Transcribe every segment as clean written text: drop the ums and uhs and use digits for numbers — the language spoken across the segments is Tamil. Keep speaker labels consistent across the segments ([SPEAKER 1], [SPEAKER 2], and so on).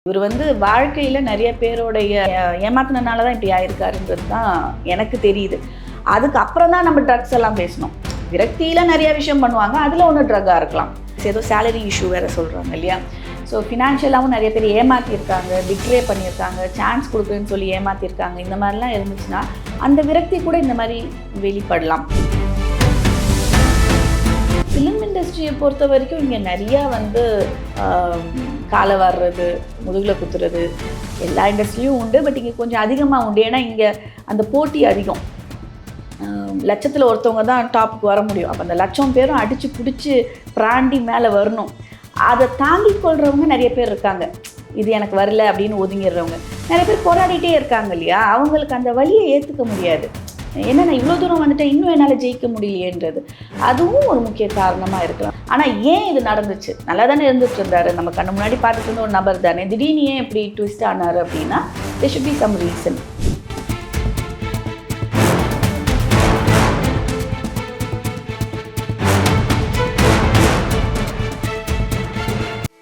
[SPEAKER 1] இவர் வாழ்க்கையில் நிறைய பேரோடைய ஏமாத்தினால தான் இப்படி ஆயிருக்காருன்றது தான் எனக்கு தெரியுது. அதுக்கப்புறம் தான் நம்ம ட்ரக்ஸ் எல்லாம் பேசணும். விரக்தியில் நிறைய விஷயம் பண்ணுவாங்க, அதில் ஒன்று ட்ரக்காக இருக்கலாம். ஏதோ சேலரி இஷ்யூ வேறு சொல்கிறாங்க இல்லையா. ஸோ ஃபினான்ஷியலாகவும் நிறைய பேர் ஏமாற்றிருக்காங்க, டிக்ரே பண்ணியிருக்காங்க, சான்ஸ் கொடுக்குறேன்னு சொல்லி ஏமாற்றிருக்காங்க. இந்த மாதிரிலாம் இருந்துச்சுன்னா அந்த விரக்தி கூட இந்த மாதிரி வெளிப்படலாம். ஃபிலிம் இண்டஸ்ட்ரியை பொறுத்த வரைக்கும் இங்கே நிறையா காலை வர்றது, முதுகில் குத்துறது எல்லா இண்டஸ்ட்ரியும் உண்டு. பட் இங்கே கொஞ்சம் அதிகமாக உண்டு. ஏன்னா இங்கே அந்த போட்டி அதிகம். லட்சத்தில் ஒருத்தவங்க தான் டாப்புக்கு வர முடியும். அப்போ அந்த லட்சம் பேரும் அடித்து பிடிச்சி பிராண்டி மேலே வரணும். அதை தாங்கி கொள்கிறவங்க நிறைய பேர் இருக்காங்க. இது எனக்கு வரல அப்படின்னு ஒதுங்கிடுறவங்க நிறைய பேர் போராடிட்டே இருக்காங்க இல்லையா. அவங்களுக்கு அந்த வலியை ஏற்றுக்க முடியாது. ஏன்னா நான் இவ்வளோ தூரம் வந்துட்டேன், இன்னும் என்னால் ஜெயிக்க முடியலையேன்றது அதுவும் ஒரு முக்கிய காரணமாக இருக்கலாம். ஆனால் ஏன் இது நடந்துச்சு? நல்லா தானே இருந்துட்டு இருந்தார், நம்ம கண்ணு முன்னாடி பார்த்துட்டு இருந்த ஒரு நபர் தானே, திடீர்னு ஏன் இப்படி ட்விஸ்ட் ஆனார் அப்படின்னா there should be some reason.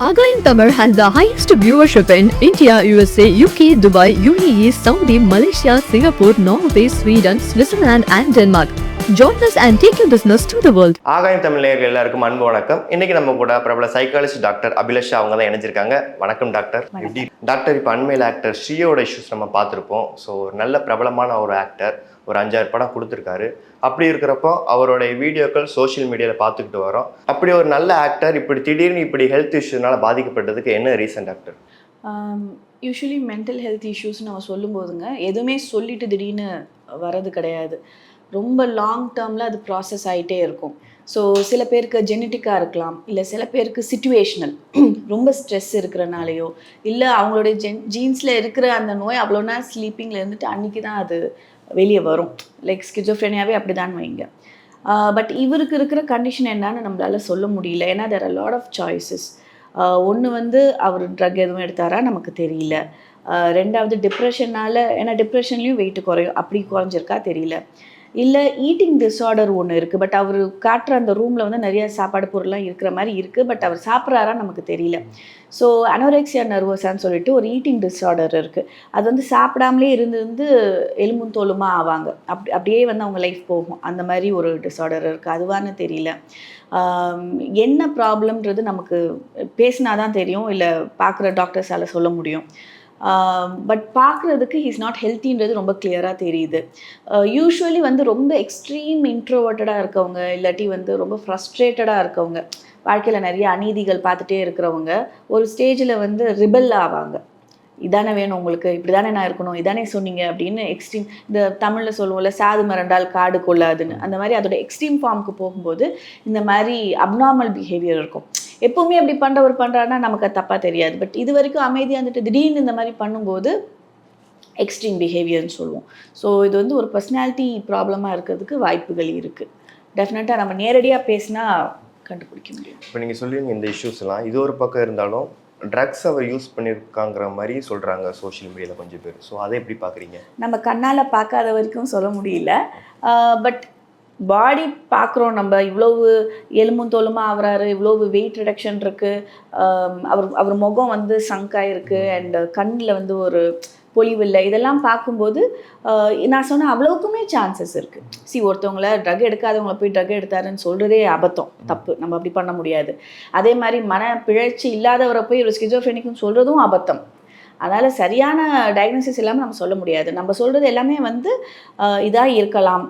[SPEAKER 2] Agayam Tamil has the highest viewership in India, USA, UK, Dubai, UAE, Saudi, Malaysia, Singapore, Norway, Sweden, Switzerland and Denmark. Join us and take your business to the world.
[SPEAKER 3] ஆகாயம் தமிழ் நேயர்கள் எல்லாருக்கும் அன்பு வணக்கம். இன்னைக்கு நம்ம கூட பிரபல சைக்காலஜிஸ்ட் டாக்டர் அபிலாஷா அவங்க தான் இணைஞ்சிருக்காங்க. வணக்கம் டாக்டர். டாக்டர் இப்போ அண்மையில் ஆக்டர் ஸ்ரீயோட இஷ்யூஸ் நம்ம பார்த்துருப்போம். ஸோ ஒரு நல்ல பிரபலமான ஒரு ஆக்டர், ஒரு 5-6 படம் கொடுத்துருக்காரு. அப்படி இருக்கிறப்போ அவருடைய வீடியோக்கள் சோஷியல் மீடியாவில் பார்த்துக்கிட்டு வரோம். அப்படி ஒரு நல்ல ஆக்டர் இப்படி திடீர்னு இப்படி ஹெல்த் இஷ்யூனால பாதிக்கப்பட்டதுக்கு என்ன reason doctor?
[SPEAKER 1] Usually mental health issues நம்ம சொல்லும்போதுங்க எதுவுமே சொல்லிட்டு திடீர்னு வர்றது கிடையாது. ரொம்ப லாங் டேர்மில் அது ப்ராசஸ் ஆகிட்டே இருக்கும். ஸோ சில பேருக்கு ஜெனட்டிக்காக இருக்கலாம், இல்லை சில பேருக்கு சிச்சுவேஷ்னல், ரொம்ப ஸ்ட்ரெஸ் இருக்கிறனாலையோ, இல்லை அவங்களுடைய ஜீன்ஸில் இருக்கிற அந்த நோய் அவ்வளோ நேரம் ஸ்லீப்பிங்கில் இருந்துட்டு அன்றைக்கி தான் அது வெளியே வரும். லைக் ஸ்கிசோஃப்ரெனியாவே அப்படி தான் வைங்க. பட் இவருக்கு இருக்கிற கண்டிஷன் என்னன்னு நம்மளால் சொல்ல முடியல. ஏன்னா there are a lot of choices. ஒன்று அவர் ட்ரக் எதுவும் எடுத்தாரா நமக்கு தெரியல. ரெண்டாவது டிப்ரெஷனால், ஏன்னா டிப்ரெஷன்லேயும் வெயிட் குறையும், அப்படி குறைஞ்சிருக்கா தெரியல. இல்லை ஈட்டிங் டிஸார்டர் ஒன்று இருக்குது. பட் அவர் காட்டுற அந்த ரூமில் நிறைய சாப்பாடு பொருள்லாம் இருக்கிற மாதிரி இருக்குது. பட் அவர் சாப்பிட்றாரா நமக்கு தெரியல. ஸோ அனோரெக்சியா நர்வஸான்னு சொல்லிட்டு ஒரு ஈட்டிங் டிஸார்டர் இருக்குது. அது சாப்பிடாமலே இருந்து எலும்பும் தோலுமா ஆவாங்க. அப்படியே அவங்க லைஃப் போகும். அந்த மாதிரி ஒரு டிஸார்டர் இருக்குது. அதுவான்னு தெரியல. என்ன ப்ராப்ளம்ன்றது நமக்கு பேசினா தான் தெரியும், இல்லை பார்க்குற டாக்டர்ஸால் சொல்ல முடியும். பட் பார்க்குறதுக்கு ஹீஸ் நாட் ஹெல்த்தின்றது ரொம்ப கிளியராக தெரியுது. யூஸ்வலி ரொம்ப எக்ஸ்ட்ரீம் இன்ட்ரோவர்ட்டடாக இருக்கவங்க, இல்லாட்டி ரொம்ப ஃப்ரஸ்ட்ரேட்டடாக இருக்கவங்க, வாழ்க்கையில் நிறைய அநீதிகள் பார்த்துட்டே இருக்கிறவங்க ஒரு ஸ்டேஜில் ரிபல் ஆவாங்க. இதானே வேணும் உங்களுக்கு, இப்படி தானே நான் இருக்கணும், இதானே சொன்னீங்க அப்படின்னு எக்ஸ்ட்ரீம், இந்த தமிழில் சொல்லுவோம்ல சாது மரண்டால் காடு கொள்ளாதுன்னு, அந்த மாதிரி அதோட எக்ஸ்ட்ரீம் ஃபார்முக்கு போகும்போது இந்த மாதிரி அப்நார்மல் பிஹேவியர் இருக்கும். எப்போவுமே அப்படி பண்ணுறாருன்னா நமக்கு அது தப்பாக தெரியாது. பட் இது வரைக்கும் அமைதியாக திடீர்னு இந்த மாதிரி பண்ணும்போது எக்ஸ்ட்ரீம் பிஹேவியர்னு சொல்லுவோம். ஸோ இது ஒரு பர்சனாலிட்டி ப்ராப்ளமாக இருக்கிறதுக்கு வாய்ப்புகள் இருக்குது. டெஃபினட்டாக நம்ம நேரடியாக பேசினா கண்டுபிடிக்க முடியும்.
[SPEAKER 3] இப்போ நீங்கள் சொல்லுவீங்க இந்த இஷ்யூஸ்லாம் இது ஒரு பக்கம் இருந்தாலும் ட்ரக்ஸ் அவர் யூஸ் பண்ணியிருக்காங்கிற மாதிரி சொல்கிறாங்க சோஷியல் மீடியாவில் கொஞ்சம் பேர். ஸோ அதை எப்படி பார்க்குறீங்க?
[SPEAKER 1] நம்ம கண்ணால் பார்க்காத வரைக்கும் சொல்ல முடியல. பட் பாடி பார்க்குறோம், நம்ம இவ்வளவு எலும்பும் தோலுமா ஆகிறாரு, இவ்வளவு வெயிட் ரிடக்ஷன் இருக்குது, அவர் முகம் சங்காயிருக்கு, அண்ட் கண்ணில் ஒரு பொலிவில்லை, இதெல்லாம் பார்க்கும்போது நான் சொன்ன அவ்வளவுக்குமே சான்சஸ் இருக்குது. ஒருத்தவங்கள ட்ரக் எடுக்காதவங்கள போய் ட்ரக் எடுத்தாருன்னு சொல்கிறதே அபத்தம், தப்பு. நம்ம அப்படி பண்ண முடியாது. அதே மாதிரி மன பிழற்சி இல்லாதவரை போய் ஒரு ஸ்கிசோஃப்ரெனிக்னு சொல்கிறதும் அபத்தம். அதனால் சரியான டயக்னோசிஸ் எல்லாமே நம்ம சொல்ல முடியாது. நம்ம சொல்கிறது எல்லாமே இதாக இருக்கலாம்,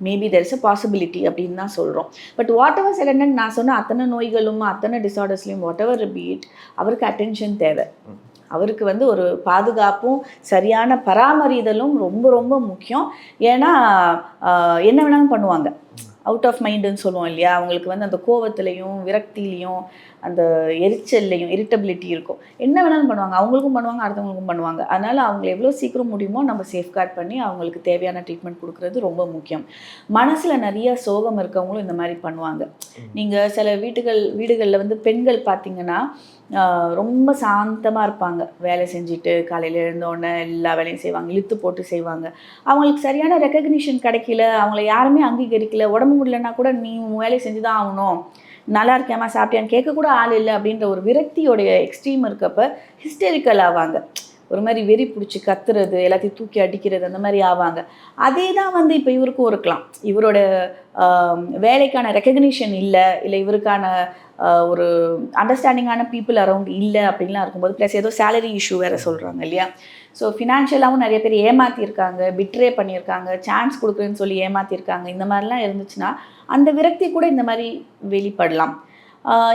[SPEAKER 1] maybe there is a possibility அப்படின்னு தான் சொல்கிறோம். பட் வாட் எவர் said, நான் சொன்ன அத்தனை நோய்களும் அத்தனை டிஸார்டர்ஸ்லையும் வாட் எவர் பீட், அவருக்கு அட்டென்ஷன் தேவை. அவருக்கு ஒரு பாதுகாப்பும் சரியான பராமரிதலும் ரொம்ப ரொம்ப முக்கியம். ஏன்னா என்ன வேணாலும் பண்ணுவாங்க, அவுட் ஆஃப் மைண்டுன்னு சொல்லுவோம் இல்லையா. அவங்களுக்கு அந்த கோவத்துலேயும் விரக்தியிலையும் அந்த எரிச்சல்லையும் இரிட்டபிலிட்டி இருக்கும். என்ன வேணாலும் பண்ணுவாங்க, அவங்களுக்கும் பண்ணுவாங்க, அடுத்தவங்களுக்கும் பண்ணுவாங்க. அதனால் அவங்கள எவ்வளோ சீக்கிரம் முடியுமோ நம்ம சேஃப்கார்ட் பண்ணி அவங்களுக்கு தேவையான ட்ரீட்மெண்ட் கொடுக்குறது ரொம்ப முக்கியம். மனசில் நிறைய சோகம் இருக்கவங்களும் இந்த மாதிரி பண்ணுவாங்க. நீங்கள் சில வீடுகளில் பெண்கள் பார்த்தீங்கன்னா ரொம்ப சாந்தமாக இருப்பாங்க. வேலை செஞ்சுட்டு காலையில் எழுந்தோடனே எல்லா வேலையும் செய்வாங்க, இழுத்து போட்டு செய்வாங்க. அவங்களுக்கு சரியான ரெக்கக்னிஷன் கிடைக்கல, அவங்கள யாருமே அங்கீகரிக்கல. உடம்பு முடியலன்னா கூட நீ வேலையை செஞ்சு தான் ஆகணும், நல்லா இருக்கேம்மா சாப்பிட்டியான்னு கேட்கக்கூட ஆள் இல்லை அப்படின்ற ஒரு விரக்தியோடைய எக்ஸ்ட்ரீம் இருக்கப்ப ஹிஸ்டரிக்கல் ஆவாங்க. ஒரு மாதிரி வெறி பிடிச்சி கத்துறது, எல்லாத்தையும் தூக்கி அடிக்கிறது, அந்த மாதிரி ஆவாங்க. அதே தான் வந்து இப்போ இவருக்கும் இருக்கலாம். இவரோட வேலைக்கான ரெக்கக்னிஷன் இல்லை, இவருக்கான ஒரு அண்டர்ஸ்டாண்டிங்கான பீப்புள் அரவுண்ட் இல்லை அப்படின்லாம் இருக்கும்போது, ப்ளஸ் ஏதோ சேலரி இஷ்யூ வேறு சொல்கிறாங்க இல்லையா. ஸோ ஃபினான்ஷியலாகவும் நிறைய பேர் ஏமாற்றிருக்காங்க, பிட்ரே பண்ணியிருக்காங்க, சான்ஸ் கொடுக்குறேன்னு சொல்லி ஏமாற்றிருக்காங்க. இந்த மாதிரிலாம் இருந்துச்சுன்னா அந்த விரக்தி கூட இந்த மாதிரி வெளிப்படலாம்.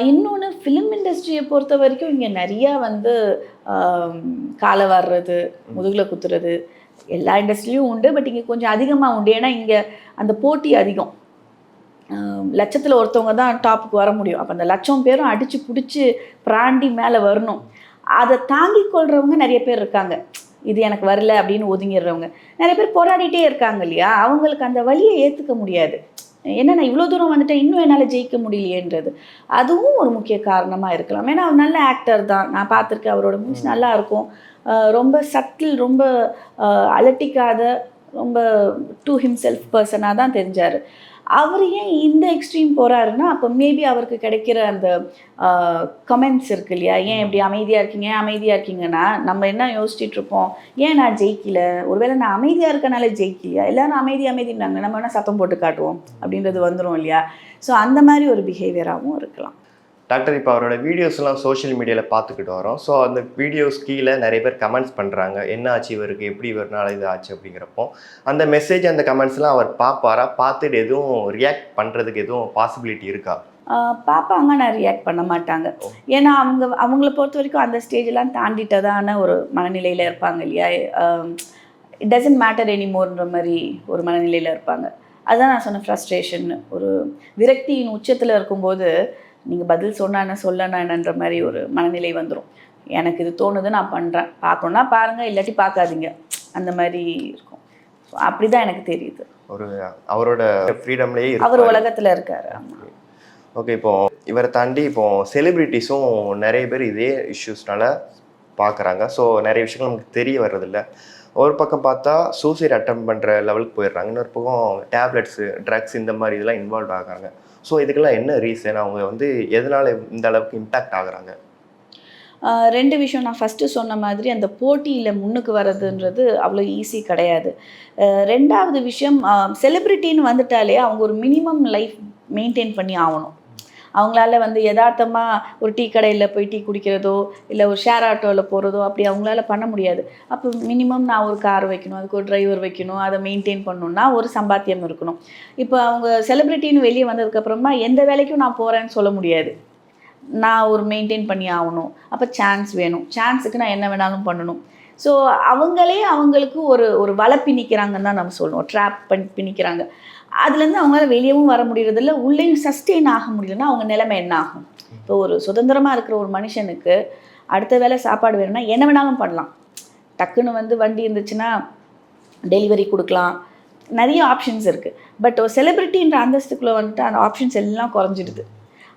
[SPEAKER 1] இன்னொன்று, ஃபிலிம் இண்டஸ்ட்ரியை பொறுத்த வரைக்கும் இங்கே நிறையா வந்து காலை வாடுறது, முதுகில் குத்துறது எல்லா இண்டஸ்ட்ரியும் உண்டு. பட் இங்கே கொஞ்சம் அதிகமாக உண்டு. ஏன்னா இங்கே அந்த போட்டி அதிகம். லட்சத்தில் ஒருத்தவங்க தான் டாப்புக்கு வர முடியும். அப்போ அந்த லட்சம் பேரும் அடித்து பிடிச்சி பிராண்டி மேலே வரணும். அதை தாங்கி கொள்கிறவங்க நிறைய பேர் இருக்காங்க. இது எனக்கு வரல அப்படின்னு ஒதுங்கிடுறவங்க நிறைய பேர் போராடிட்டே இருக்காங்க இல்லையா. அவங்களுக்கு அந்த வலியை ஏற்றுக்க முடியாது. ஏன்னா நான் இவ்வளோ தூரம் வந்துட்டேன், இன்னும் என்னால் ஜெயிக்க முடியலையேன்றது அதுவும் ஒரு முக்கிய காரணமாக இருக்கலாம். ஏன்னா அவர் நல்ல ஆக்டர் தான், நான் பார்த்துருக்கேன். அவரோட மூவ்ஸ் நல்லா இருக்கும். ரொம்ப சட்டில், ரொம்ப அலட்டிக்காத, ரொம்ப டு ஹிம்செல்ஃப் பர்சனாக தான் தெரிஞ்சார். அவர் ஏன் இந்த எக்ஸ்ட்ரீம் போகிறாருன்னா, அப்போ மேபி அவருக்கு கிடைக்கிற அந்த கமெண்ட்ஸ் இருக்கு இல்லையா, ஏன் இப்படி அமைதியாக இருக்கீங்க, அமைதியாக இருக்கீங்கன்னா நம்ம என்ன யோசிச்சுட்டு இருப்போம், ஏன் நான் ஜெயிக்கல, ஒருவேளை நான் அமைதியாக இருக்கனால ஜெயிக்கலையா, எல்லோரும் அமைதினாங்க, நம்ம என்ன சத்தம் போட்டு காட்டுவோம் அப்படின்றது வந்துடும் இல்லையா. ஸோ அந்த மாதிரி ஒரு பிஹேவியராகவும் இருக்கலாம்.
[SPEAKER 3] டாக்டர், இப்போ அவரோட வீடியோஸ்லாம் சோஷியல் மீடியாவில் பார்த்துக்கிட்டு வரோம். ஸோ அந்த வீடியோஸ் கீழே நிறைய பேர் கமெண்ட்ஸ் பண்ணுறாங்க, என்ன ஆச்சு இவருக்கு, எப்படி இவர்னால இது ஆச்சு அப்படிங்கிறப்போ அந்த மெசேஜ், அந்த கமெண்ட்ஸ்லாம் அவர் பார்ப்பாரா, பார்த்துட்டு எதுவும் ரியாக்ட் பண்ணுறதுக்கு எதுவும் பாசிபிலிட்டி இருக்கா?
[SPEAKER 1] பார்ப்பாங்க, நான் ரியாக்ட் பண்ண மாட்டாங்க. ஏன்னா அவங்கள பொறுத்த வரைக்கும் அந்த ஸ்டேஜெலாம் தாண்டிட்டதான ஒரு மனநிலையில் இருப்பாங்க இல்லையா. இட் டசன்ட் மேட்டர் எனிமோர்ன்ற மாதிரி ஒரு மனநிலையில் இருப்பாங்க. அதுதான் நான் சொன்ன ஃப்ரஸ்ட்ரேஷன். ஒரு விரக்தியின் உச்சத்தில் இருக்கும்போது நீங்கள் பதில் சொன்னா என்ன, சொல்லனா என்னன்ற மாதிரி ஒரு மனநிலை வந்துடும். எனக்கு இது தோணுது, நான் பண்ணுறேன், பார்க்கணுன்னா பாருங்கள், இல்லாட்டி பார்க்காதீங்க, அந்த மாதிரி இருக்கும். ஸோ அப்படி தான் எனக்கு தெரியுது.
[SPEAKER 3] ஒரு அவரோட ஃப்ரீடம்லேயே
[SPEAKER 1] அவர் உலகத்தில் இருக்கார்.
[SPEAKER 3] ஓகே, இப்போ இவரை தாண்டி இப்போ செலிப்ரிட்டிஸும் நிறைய பேர் இதே இஷ்யூஸ்னால பார்க்குறாங்க. ஸோ நிறைய விஷயங்கள் நமக்கு தெரிய வர்றதில்ல. ஒரு பக்கம் பார்த்தா சூசைட் அட்டம் பண்ணுற லெவலுக்கு போயிடுறாங்க, இன்னொரு பக்கம் டேப்லெட்ஸு, ட்ரக்ஸ் இந்த மாதிரி இதெல்லாம் இன்வால்வ் ஆகிறாங்க. ஸோ இதுக்கெல்லாம் என்ன ரீசன், அவங்க வந்து எதனால் இந்த அளவுக்கு இம்பேக்ட் ஆகுறாங்க?
[SPEAKER 1] ரெண்டு விஷயம். நான் ஃபஸ்ட்டு சொன்ன மாதிரி அந்த போட்டியில் முன்னுக்கு வர்றதுன்றது அவ்வளோ ஈஸி கிடையாது. ரெண்டாவது விஷயம், செலிப்ரிட்டின்னு வந்துட்டாலே அவங்க ஒரு மினிமம் லைஃப் மெயின்டைன் பண்ணி ஆகணும். அவங்களால வந்து யதார்த்தமாக ஒரு டீ கடையில் போய் டீ குடிக்கிறதோ, இல்லை ஒரு ஷேர் ஆட்டோவில் போகிறதோ அப்படி அவங்களால பண்ண முடியாது. அப்போ மினிமம் நான் ஒரு கார் வைக்கணும், அதுக்கு ஒரு டிரைவர் வைக்கணும், அதை மெயின்டைன் பண்ணணுன்னா ஒரு சம்பாத்தியம் இருக்கணும். இப்போ அவங்க செலிப்ரிட்டின்னு வெளியே வந்ததுக்கப்புறமா எந்த வேலைக்கும் நான் போகிறேன்னு சொல்ல முடியாது. நான் ஒரு மெயின்டைன் பண்ணி ஆகணும். அப்போ சான்ஸ் வேணும். சான்ஸுக்கு நான் என்ன வேணாலும் பண்ணணும். ஸோ அவங்களே அவங்களுக்கு ஒரு வலை பின்னிக்கிறாங்கன்னு தான் நம்ம சொல்லணும். ட்ராப் பின்னிக்கிறாங்க. அதுலேருந்து அவங்களால வெளியவும் வர முடியறதில்ல, உள்ளேயும் சஸ்டெயின் ஆக முடியலன்னா அவங்க நிலைமை என்ன ஆகும்? இப்போ ஒரு சுதந்திரமாக இருக்கிற ஒரு மனுஷனுக்கு அடுத்த வேளை சாப்பாடு வேணும்னா என்ன வேணாலும் பண்ணலாம். டக்குன்னு வந்து வண்டி இருந்துச்சுன்னா டெலிவரி கொடுக்கலாம், நிறைய ஆப்ஷன்ஸ் இருக்குது. பட் ஒரு செலிப்ரிட்டின்ற அந்தஸ்துக்குள்ளே வந்துட்டு அந்த ஆப்ஷன்ஸ் எல்லாம் குறைஞ்சிடுது.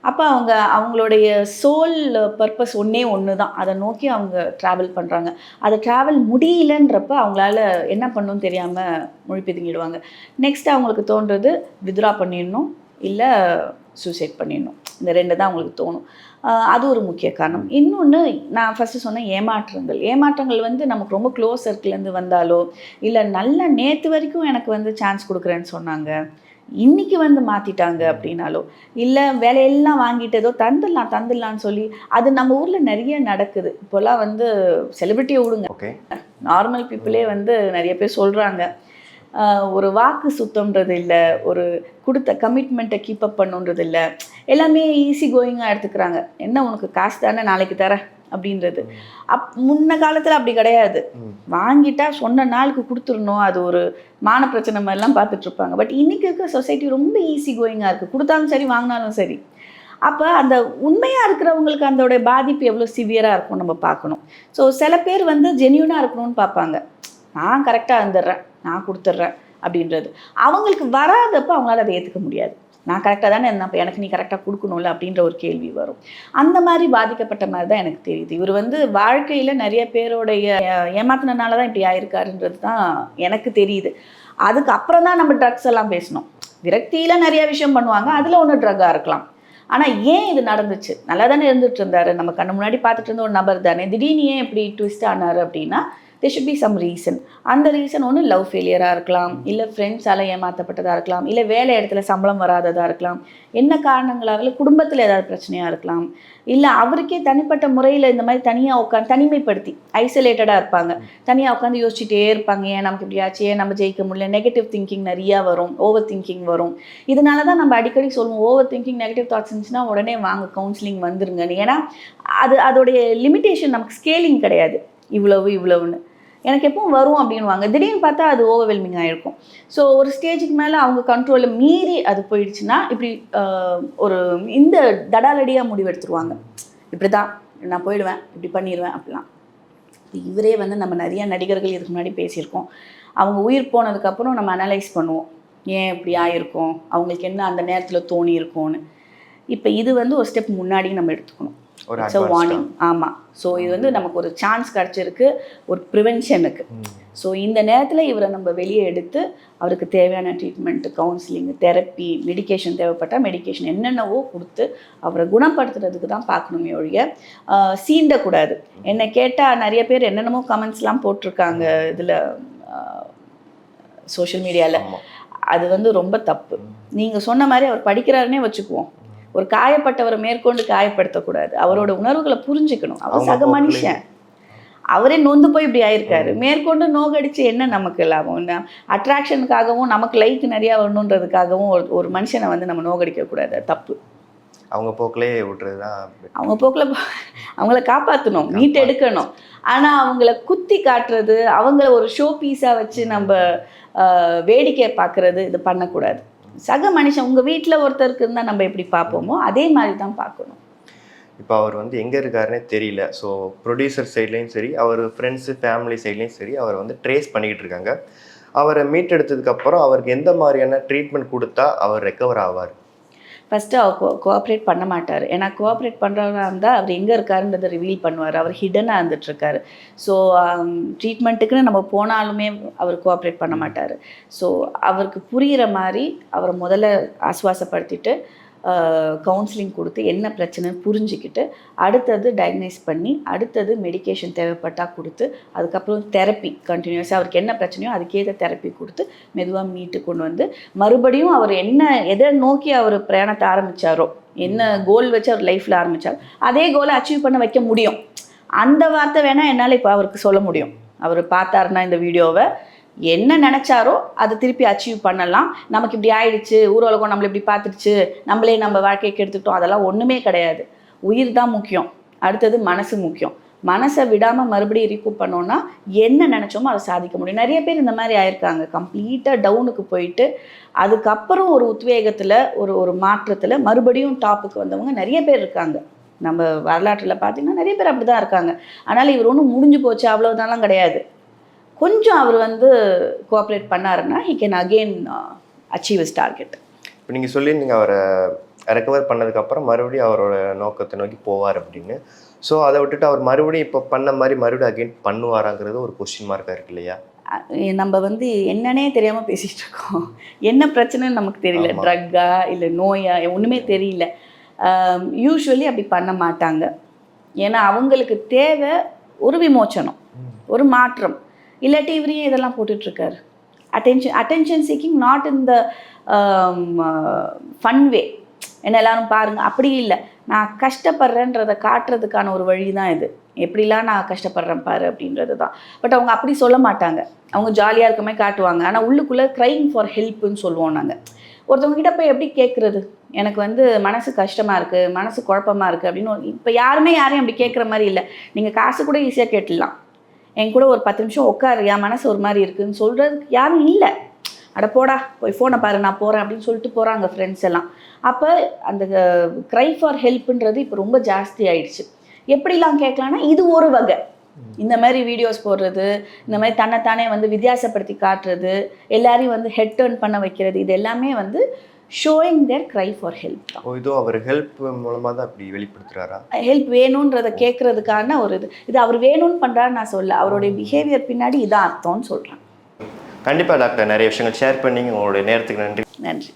[SPEAKER 1] அப்போ அவங்களுடைய சோல் பர்பஸ் ஒன்று தான், அதை நோக்கி அவங்க ட்ராவல் பண்ணுறாங்க. அதை ட்ராவல் முடியலன்றப்ப அவங்களால என்ன பண்ணணும்னு தெரியாமல் முழிப்பிதுங்கிடுவாங்க. நெக்ஸ்ட் அவங்களுக்கு தோன்றது வித்ரா பண்ணிடணும், இல்லை சூசைட் பண்ணிடணும். இந்த ரெண்டு தான் அவங்களுக்கு தோணும். அது ஒரு முக்கிய காரணம். இன்னொன்று, நான் ஃபஸ்ட்டு சொன்ன ஏமாற்றங்கள் வந்து நமக்கு ரொம்ப க்ளோஸ் சர்க்கிள்லேருந்து வந்தாலோ, இல்லை நல்ல நேற்று வரைக்கும் எனக்கு வந்து சான்ஸ் கொடுக்குறேன்னு சொன்னாங்க, இன்றைக்கி வந்து மாற்றிட்டாங்க அப்படின்னாலோ, இல்லை வேலையெல்லாம் வாங்கிட்டதோ தந்துடலான்னு சொல்லி அது நம்ம ஊரில் நிறைய நடக்குது. இப்போல்லாம் வந்து செலிப்ரிட்டியை விடுங்க,
[SPEAKER 3] ஓகே,
[SPEAKER 1] நார்மல் பீப்புளே வந்து நிறைய பேர் சொல்கிறாங்க, ஒரு வாக்கு சுத்தம்ன்றது இல்லை, ஒரு கொடுத்த கமிட்மெண்ட்டை கீப்பப் பண்ணுன்றது இல்லை, எல்லாமே ஈஸி கோயிங்காக எடுத்துக்கிறாங்க. என்ன உனக்கு காசு தானே நாளைக்கு தரேன் அப்படின்றது. முன்ன காலத்தில் அப்படி கிடையாது. வாங்கிட்டா சொன்ன நாளுக்கு கொடுத்துடணும், அது ஒரு மான பிரச்சனை மாதிரிலாம் பார்த்துட்ருப்பாங்க. பட் இன்றைக்கி இருக்க சொசைட்டி ரொம்ப ஈஸி கோயிங்காக இருக்குது. கொடுத்தாலும் சரி, வாங்கினாலும் சரி. அப்போ அந்த உண்மையாக இருக்கிறவங்களுக்கு அதோடைய பாதிப்பு எவ்வளோ சிவியராக இருக்கும் நம்ம பார்க்கணும். ஸோ சில பேர் வந்து ஜென்யூனாக இருக்கணும்னு பார்ப்பாங்க, நான் கரெக்டாக இருந்துடுறேன், நான் கொடுத்துட்றேன் அப்படின்றது. அவங்களுக்கு வராதப்போ அவங்களால அதை ஏற்றுக்க முடியாது. நான் கரெக்டாக தானே இருந்தேன், அப்போ எனக்கு நீ கரெக்டாக கொடுக்கணும்ல அப்படின்ற ஒரு கேள்வி வரும். அந்த மாதிரி பாதிக்கப்பட்ட மாதிரி தான் எனக்கு தெரியுது. இவர் வந்து வாழ்க்கையில் நிறைய பேருடைய ஏமாத்தினால தான் இப்படி ஆயிருக்காருன்றது தான் எனக்கு தெரியுது. அதுக்கு அப்புறம் தான் நம்ம ட்ரக்ஸ் எல்லாம் பேசணும். விரக்தியில் நிறைய விஷயம் பண்ணுவாங்க, அதில் ஒன்று ட்ரக்காக இருக்கலாம். ஆனால் ஏன் இது நடந்துச்சு, நல்லா தானே இருந்துட்டு இருந்தாரு, நம்ம கண்ணு முன்னாடி பார்த்துட்டு இருந்த ஒரு நபர் தானே, திடீர்னு ஏன் இப்படி ட்விஸ்ட் ஆனார் அப்படின்னா there should be some reason. அந்த ரீசன் ஒன்று லவ் ஃபெயிலியராக இருக்கலாம், இல்லை ஃப்ரெண்ட்ஸால் ஏமாற்றப்பட்டதாக இருக்கலாம், இல்லை வேலை இடத்துல சம்பளம் வராததாக இருக்கலாம், என்ன காரணங்களாக குடும்பத்தில் ஏதாவது பிரச்சனையாக இருக்கலாம், இல்லை அவருக்கே தனிப்பட்ட முறையில் இந்த மாதிரி தனியாக உட்காந்து தனிமைப்படுத்தி ஐசோலேட்டடாக இருப்பாங்க, தனியாக உட்காந்து யோசிச்சுட்டே இருப்பாங்க, ஏன் நமக்கு இப்படி ஆச்சு, ஏன் நம்ம ஜெயிக்க முடியல, நெகட்டிவ் திங்கிங் நிறையா வரும், ஓவர் திங்கிங் வரும். இதனால தான் நம்ம அடிக்கடி சொல்லுவோம், ஓவர் திங்கிங் நெகட்டிவ் தாட்ஸ் இருந்துச்சுன்னா உடனே வாங்க கவுன்சிலிங் வந்துருங்கன்னு. ஏன்னா அதோடைய லிமிட்டேஷன், நமக்கு ஸ்கேலிங் கிடையாது, இவ்வளவுன்னு எனக்கு எப்பவும் வரும் அப்படின்வாங்க, திடீர்னு பார்த்தா அது ஓவர்வெல்மிங்காக இருக்கும். ஸோ ஒரு ஸ்டேஜுக்கு மேலே அவங்க கண்ட்ரோலில் மீறி அது போயிடுச்சுன்னா இப்படி ஒரு இந்த தடாலடியாக முடிவெடுத்துருவாங்க, இப்படி தான் நான் போயிடுவேன், இப்படி பண்ணிடுவேன் அப்படிலாம். இவரே வந்து நம்ம நிறையா நடிகர்கள் இதுக்கு முன்னாடி பேசியிருக்கோம், அவங்க உயிர் போனதுக்கப்புறம் நம்ம அனலைஸ் பண்ணுவோம், ஏன் இப்படி ஆகிருக்கோம், அவங்களுக்கு என்ன அந்த நேரத்தில் தோணி இருக்கும்னு. இப்போ இது வந்து ஒரு ஸ்டெப் முன்னாடி நம்ம எடுத்துக்கணும், இட்ஸ் அ வார்னிங். ஆமாம், ஸோ இது வந்து நமக்கு ஒரு சான்ஸ் கிடச்சிருக்கு ஒரு ப்ரிவென்ஷனுக்கு. ஸோ இந்த நேரத்தில் இவரை நம்ம வெளியே எடுத்து அவருக்கு தேவையான ட்ரீட்மெண்ட்டு, கவுன்சிலிங், தெரப்பி, மெடிக்கேஷன் தேவைப்பட்டால் மெடிக்கேஷன் என்னென்னவோ கொடுத்து அவரை குணப்படுத்துறதுக்கு தான் பார்க்கணுமே ஒழிய சீண்டக்கூடாது. என்னை கேட்டால் நிறைய பேர் என்னென்னமோ கமெண்ட்ஸ்லாம் போட்டிருக்காங்க இதில் சோஷியல் மீடியாவில், அது வந்து ரொம்ப தப்பு. நீங்கள் சொன்ன மாதிரி அவர் படிக்கிறாருன்னே வச்சுக்குவோம், ஒரு காயப்பட்டவரை மேற்கொண்டு காயப்படுத்தக்கூடாது, அவரோட உணர்வுகளை புரிஞ்சுக்கணும். அவர் சக மனுஷன், அவரே நொந்து போய் இப்படி ஆயிருக்காரு, மேற்கொண்டு நோகடிச்சு என்ன நமக்கு லாபம்? அட்ராக்ஷனுக்காகவும் நமக்கு லைக் நிறையா வரணுன்றதுக்காகவும் ஒரு மனுஷனை வந்து நம்ம நோகடிக்கக்கூடாது, தப்பு.
[SPEAKER 3] அவங்க போக்கிலே விட்டுறது தான்,
[SPEAKER 1] அவங்க போக்கில் அவங்கள காப்பாற்றணும், மீட் எடுக்கணும். ஆனால் அவங்கள குத்தி காட்டுறது, அவங்கள ஒரு ஷோ பீஸாக வச்சு நம்ம வேடிக்கை பார்க்குறது, இது பண்ணக்கூடாது. சக மனுஷன் உங்கள் வீட்டில் ஒருத்தருக்கு இருந்தால் நம்ம எப்படி பார்ப்போமோ அதே மாதிரி தான் பார்க்கணும்.
[SPEAKER 3] இப்போ அவர் வந்து எங்கே இருக்காருன்னே தெரியல. ஸோ ப்ரொடியூசர் சைட்லேயும் சரி, அவர் ஃப்ரெண்ட்ஸு ஃபேமிலி சைட்லேயும் சரி, அவர் வந்து ட்ரேஸ் பண்ணிக்கிட்டு இருக்காங்க. அவரை மீட் எடுத்ததுக்கப்புறம் அவருக்கு எந்த மாதிரியான ட்ரீட்மெண்ட் கொடுத்தா அவர் ரெக்கவர் ஆவார்?
[SPEAKER 1] ஃபஸ்ட்டு அவர் கோஆப்ரேட் பண்ண மாட்டார். ஏன்னா கோஆப்ரேட் பண்ணுறவராக இருந்தால் அவர் எங்கே இருக்காருன்றதை ரிவீல் பண்ணுவார், அவர் ஹிடனாக இருந்துகிட்ருக்காரு. ஸோ ட்ரீட்மெண்ட்டுக்குன்னு நம்ம போனாலுமே அவர் கோஆப்ரேட் பண்ண மாட்டார். ஸோ அவருக்கு புரிகிற மாதிரி அவரை முதல்ல ஆஸ்வாசப்படுத்திட்டு கவுன்சிலிங் கொடுத்து என்ன பிரச்சனைன்னு புரிஞ்சுக்கிட்டு அடுத்தது டயக்னைஸ் பண்ணி அடுத்தது மெடிக்கேஷன் தேவைப்பட்டால் கொடுத்து அதுக்கப்புறம் தெரப்பி கண்டினியூஸாக அவருக்கு என்ன பிரச்சனையோ அதுக்கேற்ற தெரப்பி கொடுத்து மெதுவாக மீட்டு கொண்டு வந்து மறுபடியும் அவர் என்ன எதை நோக்கி அவர் பிரயாணத்தை ஆரம்பித்தாரோ, என்ன கோல் வச்சு அவர் லைஃப்பில் ஆரம்பித்தாரோ அதே கோலை அச்சீவ் பண்ண வைக்க முடியும். அந்த வார்த்தை வேணால் என்னால் இப்போ அவருக்கு சொல்ல முடியும். அவர் பார்த்தாருன்னா இந்த வீடியோவை என்ன நினச்சாரோ அதை திருப்பி அச்சீவ் பண்ணலாம். நமக்கு இப்படி ஆயிடுச்சு, ஊரலகம் நம்மளை இப்படி பார்த்துடுச்சு, நம்மளே நம்ம வாழ்க்கைக்கு எடுத்துக்கிட்டோம், அதெல்லாம் ஒன்றுமே கிடையாது. உயிர் தான் முக்கியம், அடுத்தது மனசு முக்கியம். மனசை விடாமல் மறுபடியும் ரீகூப் பண்ணோன்னா என்ன நினச்சோமோ அதை சாதிக்க முடியும். நிறைய பேர் இந்த மாதிரி ஆயிருக்காங்க, கம்ப்ளீட்டாக டவுனுக்கு போயிட்டு அதுக்கப்புறம் ஒரு உத்வேகத்தில் ஒரு மாற்றத்தில் மறுபடியும் டாப்புக்கு வந்தவங்க நிறைய பேர் இருக்காங்க. நம்ம வரலாற்றில் பார்த்திங்கன்னா நிறைய பேர் அப்படி தான் இருக்காங்க. அதனால் இவர் ஒன்றும் முடிஞ்சு போச்சு அவ்வளோதான்லாம் கிடையாது. கொஞ்சம் அவர் வந்து கோஆப்ரேட் பண்ணாருன்னா he can again achieve his target.
[SPEAKER 3] இப்போ நீங்கள் சொல்லியிருந்தீங்க அவரை ரெக்கவர் பண்ணதுக்கப்புறம் மறுபடியும் அவரோட நோக்கத்தை நோக்கி போவார் அப்படின்னு. ஸோ அதை விட்டுட்டு அவர் மறுபடியும் இப்போ பண்ண மாதிரி மறுபடியும் அகெயின் பண்ணுவாராங்கிறது ஒரு கொஸ்டின் மார்க்காக இருக்கு இல்லையா?
[SPEAKER 1] நம்ம வந்து என்னன்னே தெரியாமல் பேசிகிட்டு இருக்கோம். என்ன பிரச்சனைன்னு நமக்கு தெரியல, ட்ரக்கா இல்லை நோயா ஒன்றுமே தெரியல. யூஸ்வலி அப்படி பண்ண மாட்டாங்க. ஏன்னா அவங்களுக்கு தேவை ஒரு விமோச்சனம், ஒரு மாற்றம். இல்லாட்டி இவரையும் இதெல்லாம் போட்டுட்ருக்காரு. Attention seeking not in the fun way. என்ன எல்லாரும் பாருங்கள், அப்படி இல்லை, நான் கஷ்டப்படுறேன்றதை காட்டுறதுக்கான ஒரு வழி தான் இது. எப்படிலாம் நான் கஷ்டப்படுறேன் பாரு அப்படின்றது தான். பட் அவங்க அப்படி சொல்ல மாட்டாங்க, அவங்க ஜாலியாக இருக்கமே காட்டுவாங்க. ஆனால் உள்ளுக்குள்ளே க்ரைங் ஃபார் ஹெல்ப்புன்னு சொல்லுவோம் நாங்கள். ஒருத்தவங்ககிட்ட போய் எப்படி கேட்குறது, எனக்கு வந்து மனசு கஷ்டமாக இருக்குது, மனசு குழப்பமாக இருக்குது அப்படின்னு இப்போ யாரையும் அப்படி கேட்குற மாதிரி இல்லை. நீங்கள் காசு கூட ஈஸியாக கேட்டுடலாம். என் கூட ஒரு 10 நிமிஷம் உட்காரு, என் மனசு ஒரு மாதிரி இருக்குதுன்னு சொல்கிறதுக்கு யாரும் இல்லை. அட போடா போய் ஃபோனை பாரு நான் போகிறேன் அப்படின்னு சொல்லிட்டு போகிறாங்க ஃப்ரெண்ட்ஸ் எல்லாம். அப்போ அந்த க்ரை ஃபார் ஹெல்ப்புன்றது இப்போ ரொம்ப ஜாஸ்தி ஆயிடுச்சு. எப்படிலாம் கேட்கலான்னா இது ஒரு வகை. இந்த மாதிரி வீடியோஸ் போடுறது, இந்த மாதிரி தன்னைத்தானே வந்து வித்தியாசப்படுத்தி காட்டுறது, எல்லாரையும் வந்து ஹெட் டர்ன் பண்ண வைக்கிறது, இது எல்லாமே வந்து showing their cry for help தான்.
[SPEAKER 3] இதோ அவர் ஹெல்ப் மூலமாக தான் அப்படி வெளிப்படுத்துகிறாரா?
[SPEAKER 1] ஹெல்ப் வேணுன்றதை கேட்குறதுக்கான ஒரு இது அவர் வேணும்னு பண்ணுறாரு நான் சொல்ல, அவருடைய பிஹேவியர் பின்னாடி இதான் அர்த்தம்னு சொல்கிறேன்.
[SPEAKER 3] கண்டிப்பாக டாக்டர், நிறைய விஷயங்கள் ஷேர் பண்ணிங்க. உங்களுடைய நேரத்துக்கு நன்றி.
[SPEAKER 1] நன்றி.